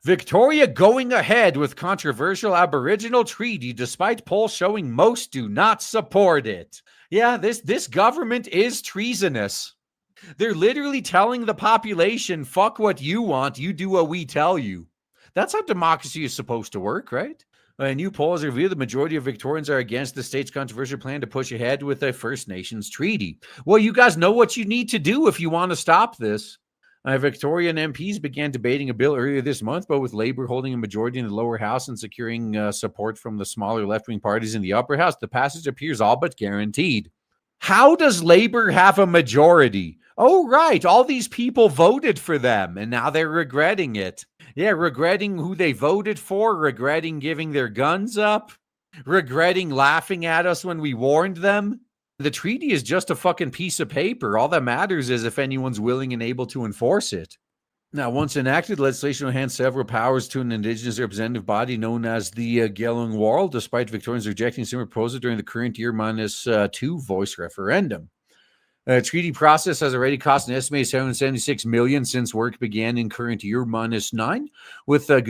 Victoria going ahead with controversial Aboriginal treaty despite polls showing most do not support it. Yeah, this government is treasonous. They're literally telling the population, fuck what you want, you do what we tell you. That's how democracy is supposed to work, right? New polls reveal the majority of Victorians are against the state's controversial plan to push ahead with a First Nations treaty. Well, you guys know what you need to do if you want to stop this. Victorian MPs began debating a bill earlier this month, but with Labour holding a majority in the lower house and securing support from the smaller left-wing parties in the upper house, the passage appears all but guaranteed. How does Labour have a majority? Oh, right. All these people voted for them, and now they're regretting it. Yeah, regretting who they voted for, regretting giving their guns up, regretting laughing at us when we warned them. The treaty is just a fucking piece of paper. All that matters is if anyone's willing and able to enforce it. Now, once enacted, legislation will hand several powers to an Indigenous representative body known as the Gelung Wall, despite Victorians rejecting similar proposals during the current year -2 voice referendum. The treaty process has already cost an estimated $776 million since work began in current year -9, with the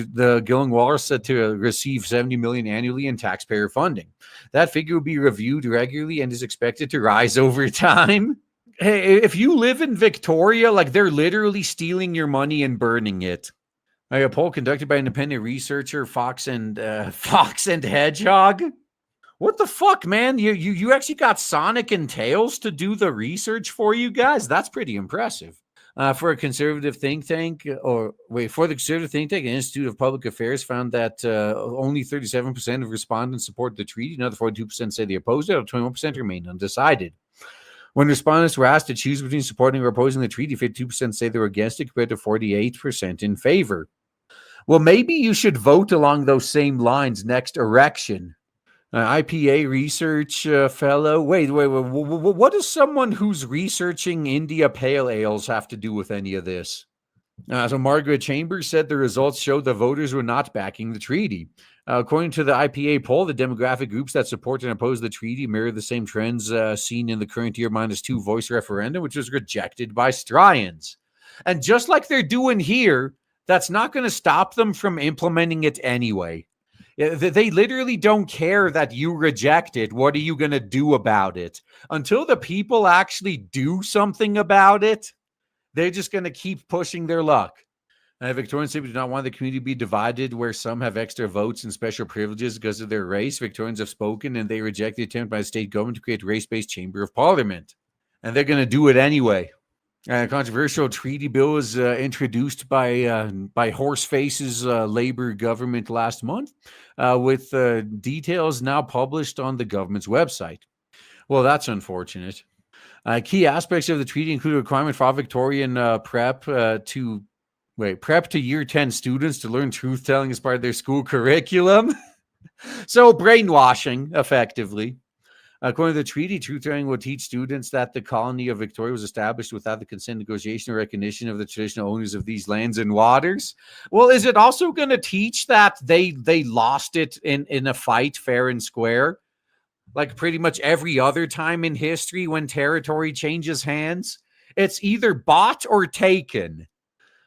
Gelung Wall set to receive $70 million annually in taxpayer funding. That figure will be reviewed regularly and is expected to rise over time. Hey, if you live in Victoria, like they're literally stealing your money and burning it. A poll conducted by independent researcher Fox and Hedgehog. What the fuck, man? You actually got Sonic and Tails to do the research for you guys? That's pretty impressive. For the conservative think tank, the Institute of Public Affairs found that only 37% of respondents support the treaty. Another 42% say they oppose it, or 21% remain undecided. When respondents were asked to choose between supporting or opposing the treaty, 52% say they were against it compared to 48% in favor. Well, maybe you should vote along those same lines next election. IPA research fellow. Wait. What does someone who's researching India Pale Ales have to do with any of this? So Margaret Chambers said the results showed the voters were not backing the treaty. According to the IPA poll, the demographic groups that support and oppose the treaty mirror the same trends seen in the current year -2 voice referendum, which was rejected by Australians. And just like they're doing here, that's not going to stop them from implementing it anyway. They literally don't care that you reject it. What are you going to do about it? Until the people actually do something about it, they're just going to keep pushing their luck. Victorians simply do not want the community to be divided where some have extra votes and special privileges because of their race. Victorians have spoken and they reject the attempt by the state government to create a race-based chamber of parliament. And they're going to do it anyway. A controversial treaty bill was introduced by Horseface's Labour government last month, with details now published on the government's website. Well, that's unfortunate. Key aspects of the treaty include a requirement for all Victorian prep to year 10 students to learn truth-telling as part of their school curriculum. So brainwashing, effectively. According to the treaty, truth-telling will teach students that the colony of Victoria was established without the consent, negotiation, or recognition of the traditional owners of these lands and waters. Well, is it also going to teach that they lost it in a fight fair and square? Like pretty much every other time in history when territory changes hands? It's either bought or taken.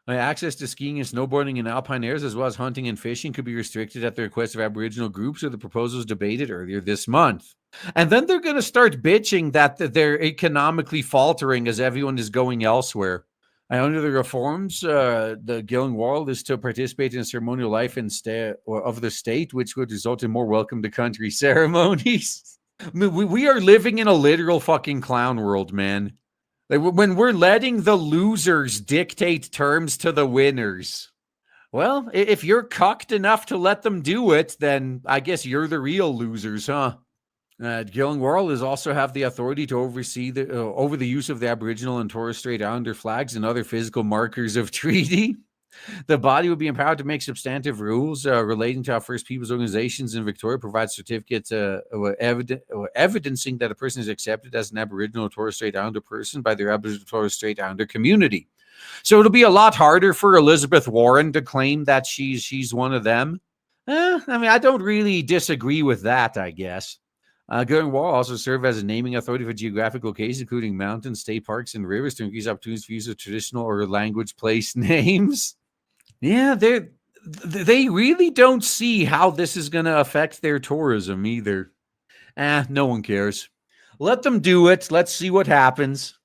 Access to skiing and snowboarding in alpine areas, as well as hunting and fishing, could be restricted at the request of Aboriginal groups, or the proposals debated earlier this month. And then they're going to start bitching that they're economically faltering as everyone is going elsewhere. Under the reforms, the Gelung Wall is to participate in ceremonial life of the state, which would result in more welcome to country ceremonies. I mean, we are living in a literal fucking clown world, man. Like when we're letting the losers dictate terms to the winners. Well, if you're cucked enough to let them do it, then I guess you're the real losers, huh? Gelung Wall is also have the authority to oversee over the use of the Aboriginal and Torres Strait Islander flags and other physical markers of treaty. The body would be empowered to make substantive rules relating to how First Peoples organizations in Victoria provide certificates evidencing that a person is accepted as an Aboriginal or Torres Strait Islander person by their Aboriginal Torres Strait Islander community. So it'll be a lot harder for Elizabeth Warren to claim that she's one of them. I mean, I don't really disagree with that, I guess. Gelung Wall also serve as a naming authority for geographic locations, including mountains, state parks, and rivers, to increase opportunities for use of traditional or language place names. Yeah, They really don't see how this is going to affect their tourism either. No one cares. Let them do it. Let's see what happens.